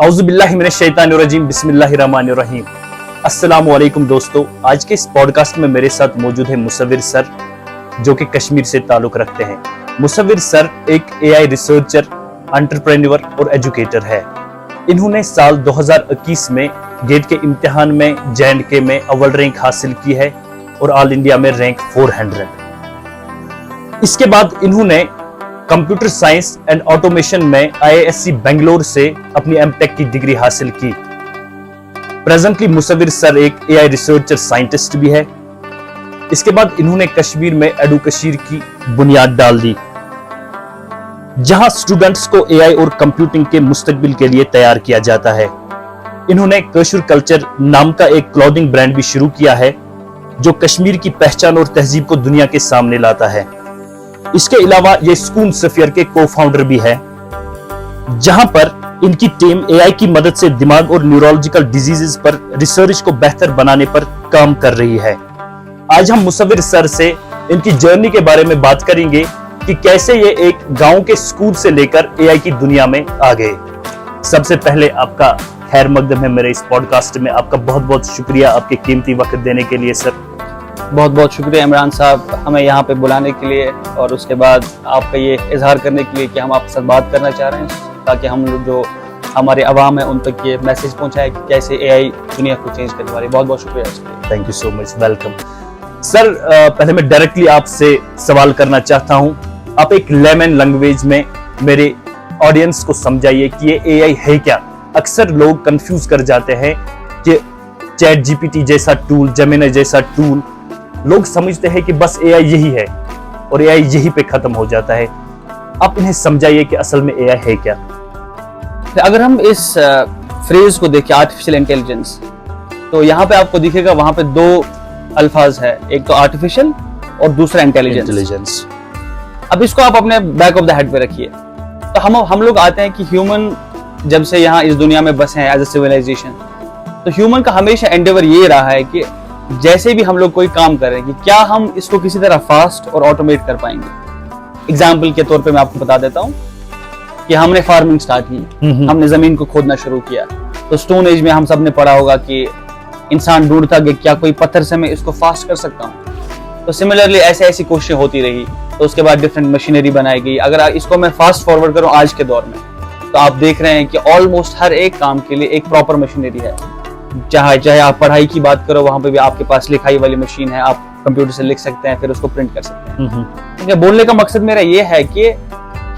औज़ुबिल्लाहि मिनश्शैतानिर्रजीम बिस्मिल्लाहिर्रहमानिर्रहीम। अस्सलामु अलैकुम दोस्तों, आज के इस पॉडकास्ट में मेरे साथ मौजूद है मुसव्विर सर, जो कि कश्मीर से ताल्लुक रखते हैं। मुसव्विर सर एक एआई रिसर्चर, एंटरप्रेन्योर और एजुकेटर है। इन्होंने साल 2021 में गेट के इम्तिहान में J&K में अव्वल रैंक हासिल की है और ऑल इंडिया में रैंक 400। इसके बाद इन्होंने कंप्यूटर साइंस एंड ऑटोमेशन में IISc बेंगलोर से अपनी एमटेक की डिग्री हासिल की। प्रेजेंटली मुसव्विर सर एक एआई रिसर्चर साइंटिस्ट भी है। इसके बाद इन्होंने कश्मीर में एडुकेशन की बुनियाद डाल दी, जहां स्टूडेंट्स को एआई और कंप्यूटिंग के मुस्तकबिल के लिए तैयार किया जाता है। इन्होंने कश्मीर कल्चर नाम का एक क्लॉथिंग ब्रांड भी शुरू किया है, जो कश्मीर की पहचान और तहजीब को दुनिया के सामने लाता है। इसके अलावा ये स्कूल सफियर के को-फाउंडर भी है, जहां पर इनकी टीम एआई की मदद से दिमाग और न्यूरोलॉजिकल डिजीजेस पर रिसर्च को बेहतर बनाने पर काम कर रही है। आज हम मुसव्विर सर से इनकी जर्नी के बारे में बात करेंगे कि कैसे ये एक गांव के स्कूल से लेकर एआई की दुनिया में आ गए। सबसे पहले आपका खैर मकदम है मेरे इस पॉडकास्ट में। आपका बहुत बहुत शुक्रिया आपके कीमती वक्त देने के लिए सर। बहुत बहुत शुक्रिया इमरान साहब, हमें यहाँ पे बुलाने के लिए और उसके बाद आपका ये इजहार करने के लिए कि हम आपके साथ बात करना चाह रहे हैं, ताकि हम लोग जो हमारे अवाम है उन तक ये मैसेज पहुँचाए कि कैसे एआई दुनिया को चेंज करने वाली। बहुत बहुत शुक्रिया इसके। Thank you so much, welcome sir. पहले मैं डायरेक्टली आपसे सवाल करना चाहता हूँ। आप एक लेमन लैंग्वेज में मेरे ऑडियंस को समझाइए कि ये एआई है क्या। अक्सर लोग कंफ्यूज कर जाते हैं कि चैट जीपीटी जैसा टूल, जेमिनी जैसा टूल, लोग समझते हैं कि बस एआई यही है और एआई यही पे खत्म हो जाता है। आप इन्हें समझाइए कि असल में एआई है क्या। अगर हम इस फ्रेज को देखें आर्टिफिशियल इंटेलिजेंस, तो यहाँ पे आपको दिखेगा वहां पे दो अल्फाज है, एक तो आर्टिफिशियल और दूसरा इंटेलिजेंस। अब इसको आप अपने बैक ऑफ द हेड पे रखिए। तो हम लोग आते हैं कि ह्यूमन जब से यहाँ इस दुनिया में बसे हैं एज ए सिविलाइजेशन, तो ह्यूमन का हमेशा एंडेवर ये रहा है कि जैसे भी हम लोग कोई काम कर रहे हैं कि क्या हम इसको किसी तरह फास्ट और ऑटोमेट कर पाएंगे। एग्जाम्पल के तौर पे मैं आपको बता देता हूँ कि हमने फार्मिंग स्टार्ट की, हमने जमीन को खोदना शुरू किया। तो स्टोन एज में हम सब ने पढ़ा होगा कि इंसान ढूंढता कि क्या कोई पत्थर से मैं इसको फास्ट कर सकता हूँ। तो सिमिलरली ऐसी कोशिशें होती रही, तो उसके बाद डिफरेंट मशीनरी बनाई गई। अगर इसको मैं फास्ट फॉरवर्ड करूँ आज के दौर में, तो आप देख रहे हैं कि ऑलमोस्ट हर एक काम के लिए एक प्रॉपर मशीनरी है। चाहे आप पढ़ाई की बात करो, वहां पे भी आपके पास लिखाई वाली मशीन है, आप कंप्यूटर से लिख सकते हैं, फिर उसको प्रिंट कर सकते हैं। बोलने का मकसद मेरा ये है कि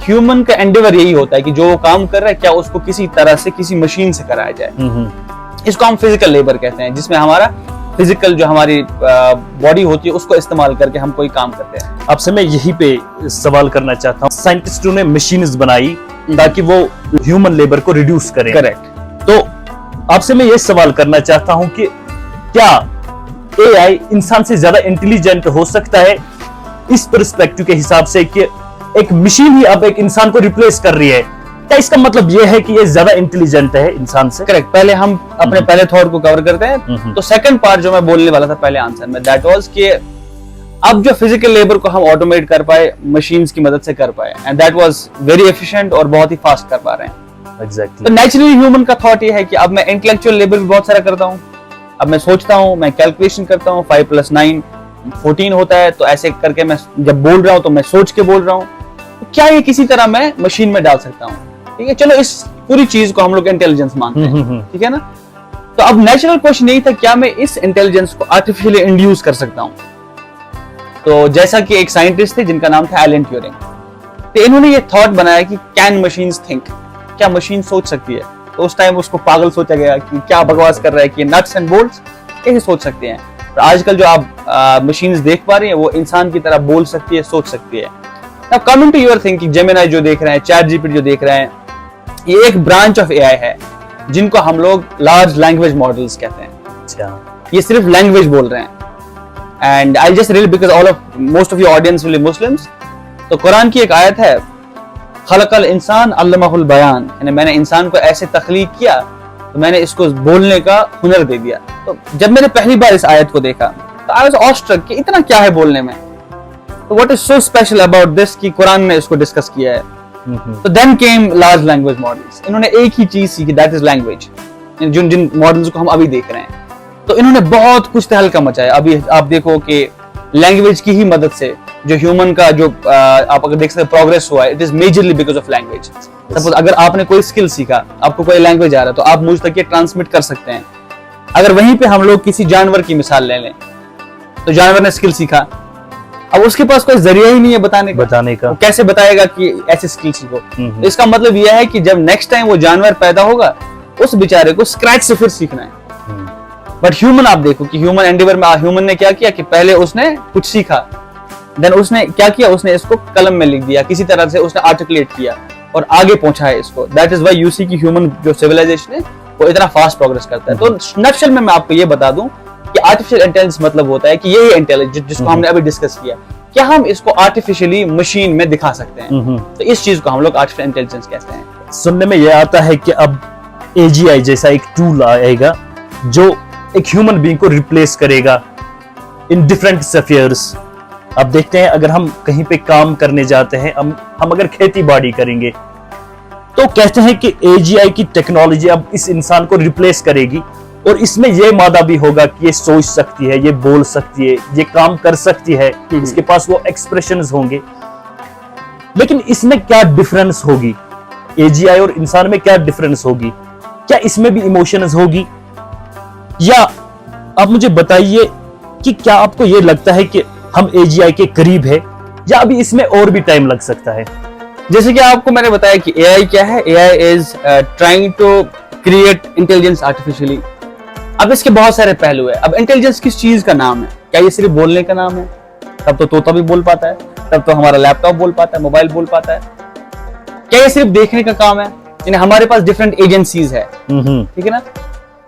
ह्यूमन का एंडेवर यही होता है कि जो वो काम कर रहा है, क्या उसको किसी तरह से किसी मशीन से कराया जाए। इसको हम फिजिकल लेबर कहते हैं, जिसमें हमारा फिजिकल जो हमारी बॉडी होती है उसको इस्तेमाल करके हम कोई काम करते हैं। आपसे मैं यही पे सवाल करना चाहता हूँ। साइंटिस्टों ने मशीन्स बनाई ताकि वो ह्यूमन लेबर को रिड्यूस करें। करेक्ट। तो आपसे मैं ये सवाल करना चाहता हूं कि क्या एआई इंसान से ज्यादा इंटेलिजेंट हो सकता है इस पर्सपेक्टिव के हिसाब से कि एक मशीन ही अब एक इंसान को रिप्लेस कर रही है? क्या इसका मतलब यह है कि ये ज्यादा इंटेलिजेंट है इंसान से? करेक्ट। पहले हम अपने पहले थॉट को कवर करते हैं। तो सेकंड पार्ट जो मैं बोलने वाला था पहले आंसर में, दैट वाज कि अब जो फिजिकल लेबर को हम ऑटोमेट कर पाए, मशीन्स की मदद से कर पाए, and that was very efficient और बहुत ही फास्ट कर पा रहे हैं। Exactly. तो नेचुरली ह्यूमन का थॉट ये है कि अब मैं इंटेलेक्चुअल लेबर भी बहुत सारा करता हूँ। अब मैं सोचता हूँ, मैं कैलकुलेशन करता हूँ, 5 + 9 14 होता है, तो ऐसे करके मैं जब बोल रहा हूँ तो मैं सोच के बोल रहा हूँ। तो क्या ये किसी तरह मैं मशीन में डाल सकता हूँ? ठीक है, चलो इस पूरी चीज को हम लोग इंटेलिजेंस मानते हैं, ठीक है ना। तो अब नेचुरल क्वेश्चन यही था, क्या मैं इस इंटेलिजेंस को आर्टिफिशियली इंड्यूस कर सकता हूँ? तो जैसा कि एक साइंटिस्ट थे जिनका नाम था एलन ट्यूरिंग, तो इन्होंने ये थॉट बनाया कि कैन मशीन्स थिंक, क्या मशीन सोच सकती है? तो उस टाइम उसको पागल सोचा गया कि क्या बकवास कर रहा है कि नट्स एंड बोल्ट्स कैसे सोच सकते हैं। तो आजकल जो आप मशीन्स देख पा रहे हैं वो इंसान की तरह बोल सकती है, सोच सकती है। Now coming to your thinking, Gemini जो देख रहे हैं, चैट जीपीटी जो देख रहे हैं, ये एक ब्रांच ऑफ एआई है जिनको हम लोग लार्ज लैंग्वेज मॉडल्स कहते हैं। अच्छा। ये सिर्फ लैंग्वेज बोल रहे हैं। And I just read because all of most of your audience will be Muslims. तो कुरान की एक आयत है, खलकल इंसान अल्लमहुल बयान, यानी मैंने इंसान को ऐसे तख्लीक किया तो मैंने इसको बोलने का हुनर दे दिया। तो जब मैंने पहली बार इस आयत को देखा तो आई वाज ऑस्ट्रक कि इतना क्या है बोलने में। तो what is so special about this कि कुरान ने इसको डिस्कस किया है। तो then came large language models. इन्होंने एक ही चीज सीखी, दैट इज लैंग्वेज। जिन मॉडल्स को हम अभी देख रहे हैं, तो इन्होंने बहुत कुछ तहलका मचाया। अभी आप देखो कि लैंग्वेज की ही मदद से जो ह्यूमन का जो आप अगर देख सकते प्रोग्रेस हुआ है, it is majorly because of language. Suppose अगर आपने कोई स्किल सीखा, आपको कोई लैंग्वेज आ रहा है, तो आप मुझ तक ये ट्रांसमिट कर सकते हैं। अगर वहीं पे हम लोग किसी जानवर की मिसाल ले लें, तो जानवर ने स्किल सीखा, अब उसके पास कोई जरिया ही नहीं है बताने का। वो कैसे बताएगा कि ऐसे स्किल सीखो? तो इसका मतलब यह है कि जब नेक्स्ट टाइम वो जानवर पैदा होगा, उस बेचारे को स्क्रैच से फिर सीखना है। बट ह्यूमन आप देखो कि ह्यूमन एंडेवर में ह्यूमन ने क्या किया कि पहले उसने कुछ सीखा, देन उसने क्या किया, उसने इसको कलम में लिख दिया, किसी तरह से उसने आर्टिकुलेट किया और आगे पहुंचा है इसको। That is why you see कि ह्यूमन जो सिविलाइजेशन है वो इतना फास्ट प्रोग्रेस करता है। तो नक्शल में मैं आपको ये बता दूं कि आर्टिफिशियल इंटेलिजेंस मतलब होता है कि यही इंटेलिजेंस जिसको हमने अभी डिस्कस किया, क्या हम इसको आर्टिफिशियली मशीन में दिखा सकते हैं? तो इस चीज को हम लोग आर्टिफिशियल इंटेलिजेंस कहते हैं। सुनने में यह आता है कि अब AGI जैसा एक टूल आएगा जो एक ह्यूमन बीइंग को रिप्लेस करेगा इन डिफरेंट स्फीयर्स। अब देखते हैं, अगर हम कहीं पे काम करने जाते हैं, हम अगर खेती बाड़ी करेंगे, तो कहते हैं कि AGI की टेक्नोलॉजी अब इस इंसान को रिप्लेस करेगी, और इसमें यह मादा भी होगा कि ये सोच सकती है, ये बोल सकती है, ये काम कर सकती है, इसके पास वो एक्सप्रेशंस होंगे। लेकिन इसमें क्या डिफरेंस होगी? AGI और इंसान में क्या डिफरेंस होगी? क्या इसमें भी इमोशंस होगी? या आप मुझे बताइए कि क्या आपको यह लगता है कि हम AGI के करीब है, या अभी इसमें और भी टाइम लग सकता है? जैसे कि आपको मैंने बताया कि AI क्या है, AI is trying to create intelligence artificially. अब इसके बहुत सारे पहलू है। अब इंटेलिजेंस किस चीज का नाम है? क्या ये सिर्फ बोलने का नाम है? तब तो तोता भी बोल पाता है, तब तो हमारा लैपटॉप बोल पाता है, मोबाइल बोल पाता है। क्या ये सिर्फ देखने का काम है? यानी हमारे पास डिफरेंट एजेंसीज है, ठीक है ना?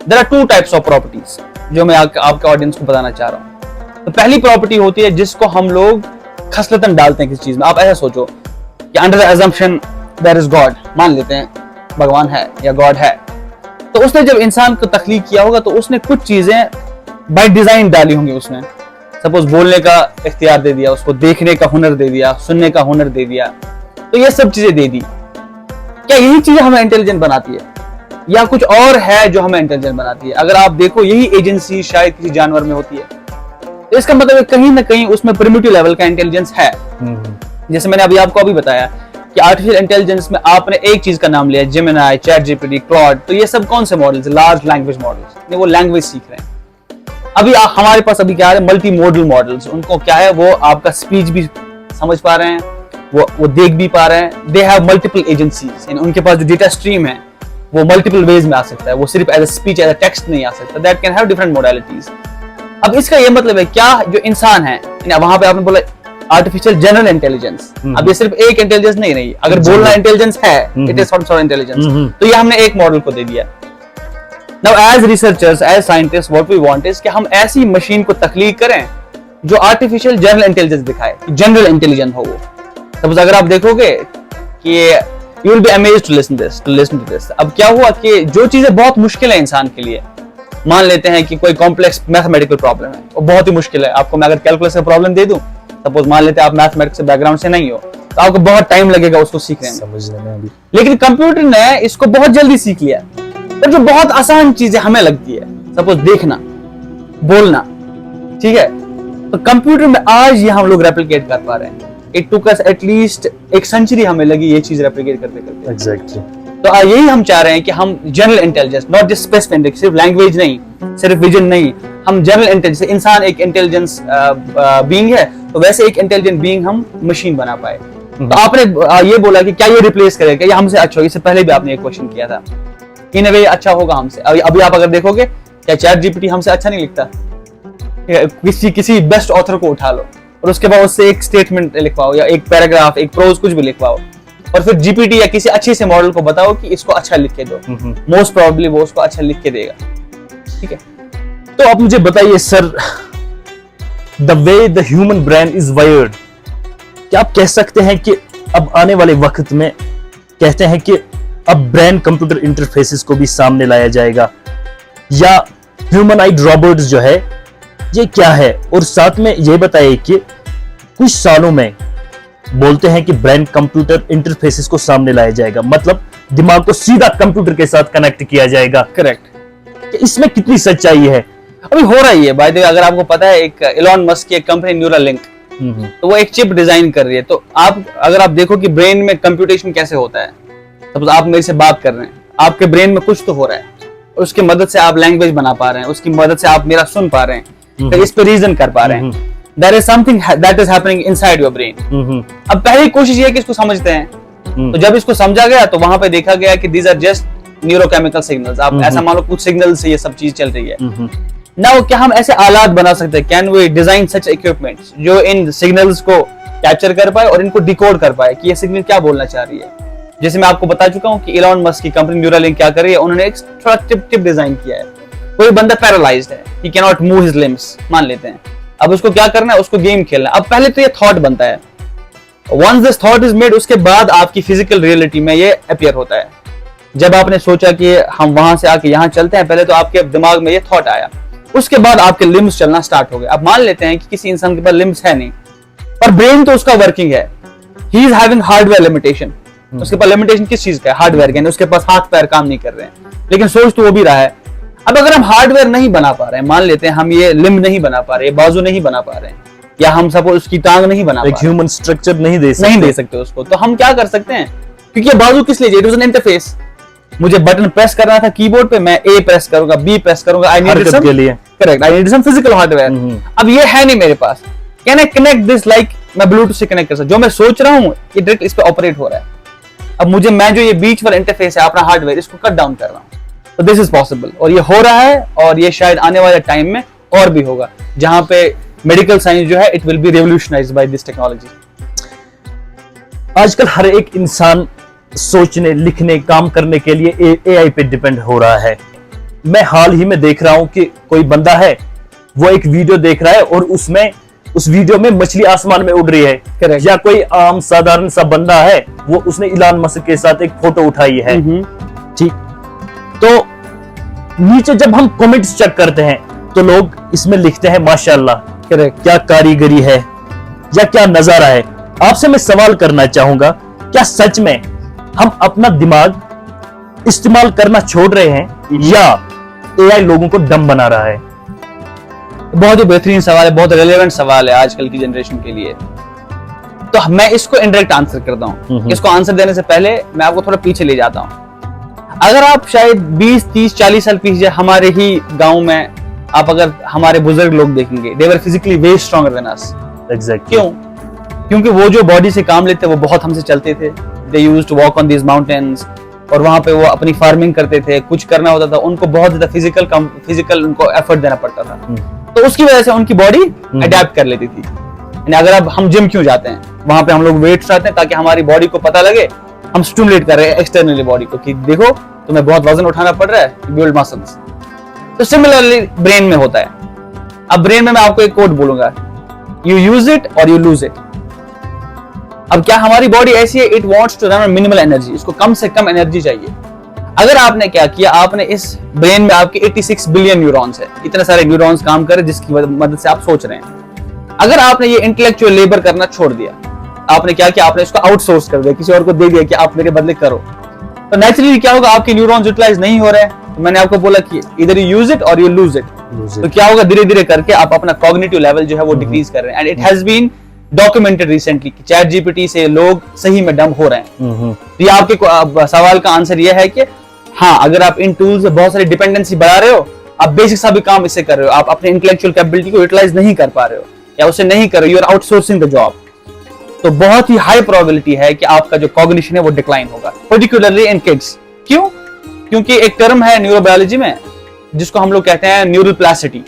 There are 2 types of properties जो मैं आपके ऑडियंस को बताना चाह रहा हूँ। तो पहली प्रॉपर्टी होती है जिसको हम लोग खसलतन डालते हैं किसी चीज में। आप ऐसा सोचो कि under the assumption there is God, मान लेते हैं भगवान है या गॉड है, तो उसने जब इंसान को तख्लीक किया होगा तो उसने कुछ चीजें बाय डिजाइन डाली होंगी। उसने सपोज बोलने का इख्तियार दे दिया, उसको देखने का हुनर दे दिया, सुनने का हुनर दे दिया, तो ये सब चीजें दे दी। क्या यही चीजें हमें इंटेलिजेंट बनाती है, या कुछ और है जो हमें इंटेलिजेंट बनाती है? अगर आप देखो यही एजेंसी शायद किसी जानवर में होती है, तो इसका मतलब कहीं ना कहीं उसमें प्रिमिटिव लेवल का इंटेलिजेंस है। जैसे मैंने अभी आपको बताया कि आर्टिफिशियल इंटेलिजेंस में आपने एक चीज का नाम लिया, जेमिनी, चैटजीपीटी, क्लॉड, तो ये सब कौन से मॉडल्स? Large language models. वो लैंग्वेज सीख रहे हैं। अभी हमारे पास अभी क्या है, मल्टी मॉडल मॉडल्स। उनको क्या है, वो आपका स्पीच भी समझ पा रहे हैं, वो देख भी पा रहे हैं। दे हैव मल्टीपल एजेंसीज, उनके पास जो डेटा स्ट्रीम है वो मल्टीपल वेज में आ सकता है, वो सिर्फ as a speech, as a text नहीं आ सकता। That can have different modalities. अब इसका ये मतलब है क्या, जो इंसान है, वहां पे आपने बोला आर्टिफिशियल जनरल इंटेलिजेंस, अब ये सिर्फ एक इंटेलिजेंस नहीं रही। अगर बोलना इंटेलिजेंस है, it is sort of intelligence, तो ये हमने एक मॉडल को दे दिया। Now as researchers, as scientist, what we want is कि हम ऐसी मशीन को तख्लीक करें जो आर्टिफिशियल जनरल इंटेलिजेंस दिखाए, जनरल इंटेलिजेंट हो वो। सपोज अगर आप देखोगे कि you will be amazed to listen to this। अब क्या हुआ कि जो चीजें बहुत मुश्किल है इंसान के लिए, मान लेते हैं कि कोई कॉम्प्लेक्स मैथमेटिकल प्रॉब्लम है, वो बहुत ही मुश्किल है। आपको मैं अगर कैलकुलस का प्रॉब्लम दे दूं, सपोज मान लेते हैं आप मैथमेटिक्स बैकग्राउंड से नहीं हो, तो आपको बहुत टाइम लगेगा उसको सीखने में, समझने में अभी। लेकिन कंप्यूटर ने इसको बहुत जल्दी सीख लिया। पर जो बहुत आसान चीजें हमें लगती है, सपोज देखना, बोलना, ठीक है, तो कंप्यूटर में आज ये हम लोग रेप्लिकेट कर पा रहे हैं। It took us at least 1 century हमें लगी ये चीज रेप्लिकेट करते करते। एग्जैक्टली। तो यही हम चाह रहे हैं कि हम general intelligence, not just specific, सिर्फ लैंग्वेज नहीं, सिर्फ विजन नहीं, हम जनरल इंटेलिजेंस, इंसान एक इंटेलिजेंस बीइंग है, तो वैसे एक इंटेलिजेंट बीइंग हम मशीन बना पाए। तो आपने ये बोला कि क्या ये रिप्लेस करेगा, या हमसे अच्छा होगा? इससे पहले भी आपने एक क्वेश्चन किया था, इन अ वे अच्छा होगा हमसे। अभी आप अगर देखोगे, क्या चैट जीपीटी हमसे अच्छा नहीं लिखता? किसी बेस्ट ऑथर को उठा लो और उसके बाद उससे एक स्टेटमेंट लिखवाओ, या एक पैराग्राफ, एक प्रोज, कुछ भी लिखवाओ, और फिर जीपीटी या किसी अच्छे से मॉडल को बताओ कि इसको अच्छा लिख के दो, मोस्ट प्रोबेबली वो उसको अच्छा लिख के देगा। ठीक है, तो आप मुझे बताइए sir, the way the human brain is wired, क्या आप कह सकते हैं कि अब आने वाले वक्त में कहते हैं कि अब ब्रेन कंप्यूटर इंटरफेसेस को भी सामने लाया जाएगा, या ह्यूमनाइड रोबोट्स जो है ये क्या है? और साथ में ये बताइए कि कुछ सालों में बोलते हैं कि ब्रेन कंप्यूटर इंटरफेसेस को सामने लाया जाएगा, मतलब दिमाग को सीधा कंप्यूटर के साथ कनेक्ट किया जाएगा। करेक्ट। इसमें कितनी सच्चाई है? अभी हो रही है बाय द वे। अगर आपको पता है, एक एलॉन मस्क की एक कंपनी न्यूरालिंक, तो वो एक चिप डिजाइन कर रही है। तो अगर आप देखो कि ब्रेन में कंप्यूटेशन कैसे होता है, तो आप मेरे से बात कर रहे हैं, आपके ब्रेन में कुछ तो हो रहा है, उसकी मदद से आप लैंग्वेज बना पा रहे हैं, उसकी मदद से आप मेरा सुन पा रहे हैं, फिर इस पे रीजन कर पा रहे हैं। There is something that is happening inside your brain. अब पहली कोशिश ये है कि इसको समझते हैं। तो जब इसको समझा गया तो वहां पे देखा गया कि these are just neurochemical signals। आप ऐसा मान लो कुछ सिग्नल से ये सब चीज चल रही है। Now क्या हम ऐसे आलात बना सकते हैं? Can we design such equipments जो इन सिग्नल्स को कैप्चर कर पाए और इनको डिकोड कर पाए कि ये सिग्नल क्या बोलना चाह रही है? जैसे मैं आपको बता चुका हूँ कि एलॉन मस्क की कंपनी न्यूरालिंक क्या कर रही है, उन्होंने एक थोड़ा टिप डिजाइन किया है। कोई बंदा पैरालाइज्ड है, he cannot move his limbs, मान लेते हैं। अब उसको क्या करना है? उसको गेम खेलना है। अब पहले तो ये थॉट बनता है, once this thought is made, उसके बाद आपकी फिजिकल रियलिटी में ये अपीयर होता है। जब आपने सोचा कि हम वहां से आके यहाँ चलते हैं, पहले तो आपके दिमाग में ये थॉट आया, उसके बाद आपके लिम्स चलना स्टार्ट हो गए। अब मान लेते हैं कि किसी इंसान के पास लिम्स है नहीं, पर ब्रेन तो उसका वर्किंग है। He is having hardware limitation. उसके पास लिमिटेशन किस चीज का है? हार्डवेयर का। उसके पास हाथ पैर काम नहीं कर रहे हैं, लेकिन सोच तो वो भी रहा है। अब अगर हम हार्डवेयर नहीं बना पा रहे हैं, मान लेते हैं हम ये लिम्ब नहीं बना पा रहे, बाजू नहीं बना पा रहे हैं, या हम सपोज उसकी टांग नहीं बना पा रहे, ह्यूमन स्ट्रक्चर नहीं दे सकते उसको, तो हम क्या कर सकते हैं? क्योंकि ये बाजू किस लिए? It was an interface. मुझे बटन प्रेस करना था कीबोर्ड पे, मैं ए प्रेस करूंगा, बी प्रेस करूंगा, I need some, correct, I need some physical hardware. अब ये है नहीं मेरे पास। Can I connect this like मैं ब्लूटूथ से कनेक्ट कर सकता? जो मैं सोच रहा हूँ ये डायरेक्ट इस पे ऑपरेट हो रहा है। अब मैं जो ये बीच वाला इंटरफेस है अपना हार्डवेयर, इसको कट डाउन कर रहा हूँ, तो दिस इज पॉसिबल। और ये हो रहा है, और ये शायद आने वाले टाइम में और भी होगा, जहां पे मेडिकल साइंस जो है it will be revolutionised by this technology. आजकल हर एक इंसान सोचने, लिखने, काम करने के लिए एआई पे डिपेंड हो रहा है। मैं हाल ही में देख रहा हूं कि कोई बंदा है, वो एक वीडियो देख रहा है और उसमें उस वीडियो में मछली आसमान में उड़ रही है। Correct. या कोई आम साधारण सा बंदा है, वो उसने इलान मस्क के साथ एक फोटो उठाई है। ठीक, तो नीचे जब हम कमेंट्स चेक करते हैं तो लोग इसमें लिखते हैं माशाल्लाह, करेक्ट, क्या कारीगरी है या क्या नजारा है। आपसे मैं सवाल करना चाहूंगा, क्या सच में हम अपना दिमाग इस्तेमाल करना छोड़ रहे हैं या एआई लोगों को डम बना रहा है? बहुत ही बेहतरीन सवाल है, बहुत रेलेवेंट सवाल है आजकल की जनरेशन के लिए। तो मैं इसको इनडायरेक्ट आंसर करता हूँ। इसको आंसर देने से पहले मैं आपको थोड़ा पीछे ले जाता हूँ। अगर आप शायद 20, 30, 40 साल पीछे हमारे ही गांव में आप अगर हमारे बुजुर्ग लोग देखेंगे, they were physically way stronger than us. Exactly. क्यों? क्योंकि वो जो बॉडी से काम लेते वो बहुत हमसे चलते थे। They used to walk on these mountains, और वहां पे वो अपनी फार्मिंग करते थे, कुछ करना होता था उनको बहुत ज्यादा फिजिकल उनको एफर्ट देना पड़ता था। तो उसकी वजह से उनकी बॉडी अडेप्ट कर लेती थी। यानी अगर अब हम जिम क्यों जाते हैं, वहां पे हम लोग वेट उठाते हैं ताकि हमारी बॉडी को पता लगे हम स्टिमुलेट कर रहे हैं एक्सटर्नली बॉडी को कि देखो तुम्हें बहुत वजन उठाना पड़ रहा है, बिल्ड मसल्स। तो सिमिलरली ब्रेन में होता है। अब ब्रेन में मैं आपको एक कोड बोलूंगा, यू यूज इट और यू लूज इट। अब क्या हमारी बॉडी ऐसी है, it wants to run on minimal energy, इसको कम से कम एनर्जी चाहिए। अगर आपने क्या किया, आपने इस ब्रेन में आपके 86 बिलियन न्यूरॉन्स है, इतने सारे न्यूरॉन्स काम कर रहे हैं जिसकी मदद से आप सोच रहे हैं। अगर आपने ये इंटेलेक्चुअल लेबर करना छोड़ दिया, आपने क्या किया, आपने इसको आउटसोर्स कर दिया, किसी और को दे दिया कि आप मेरे बदले करो, तो नेचुरली क्या होगा, आपके न्यूरॉन्स यूटिलाइज नहीं हो रहे हैं। तो मैंने आपको बोला कि इधर यू यूज इट और यू लूज इट। तो क्या होगा, धीरे धीरे करके आप अपना कॉग्निटिव लेवल जो है वो डिक्रीज कर रहे हैं। And it has been documented recently कि चैट जीपीटी से लोग सही में डम हो रहे हैं। तो ये आपके सवाल का आंसर ये है कि हाँ, अगर आप इन टूल्स से बहुत सारी डिपेंडेंसी बढ़ा रहे हो, आप बेसिक सा भी काम इससे कर रहे हो, आप अपने इंटेलेक्चुअल कैपेबिलिटी को यूटिलाइज नहीं कर पा रहे हो या उसे नहीं कर रहे हो, you are outsourcing the job, तो बहुत ही हाई प्रोबेबिलिटी है कि आपका जो कॉग्निशन है वो डिक्लाइन होगा, पर्टिकुलरली इन किड्स। क्यों? क्योंकि एक टर्म है न्यूरोबायोलॉजी में जिसको हम लोग कहते हैं न्यूरल प्लास्टिसिटी।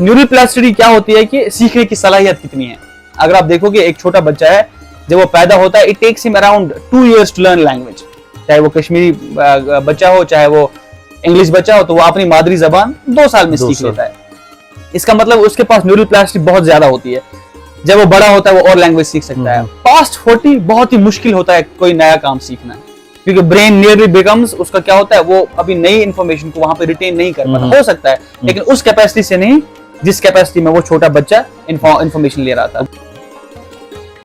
न्यूरल प्लास्टिसिटी क्या होती है कि सीखने की सलाहियत कितनी है। अगर आप देखोगे एक छोटा बच्चा है, जब वो पैदा होता है, it takes him around 2 years to learn language. चाहे वो कश्मीरी बच्चा हो, चाहे वो इंग्लिश बच्चा हो, तो वो अपनी मादरी जबान 2 साल में सीख लेता है। इसका मतलब उसके पास न्यूरल प्लास्टिसिटी बहुत ज्यादा होती है। जब वो बड़ा होता है वो और लैंग्वेज सीख सकता है। पास्ट 40 बहुत ही मुश्किल होता है कोई नया काम सीखना, क्योंकि ब्रेन नियरली बिकम्स, उसका क्या होता है, वो अभी नई इंफॉर्मेशन को वहां पे रिटेन नहीं कर पाता। हो सकता है लेकिन उस कैपेसिटी से नहीं जिस कैपेसिटी में वो छोटा बच्चा इंफॉर्मेशन ले रहा था।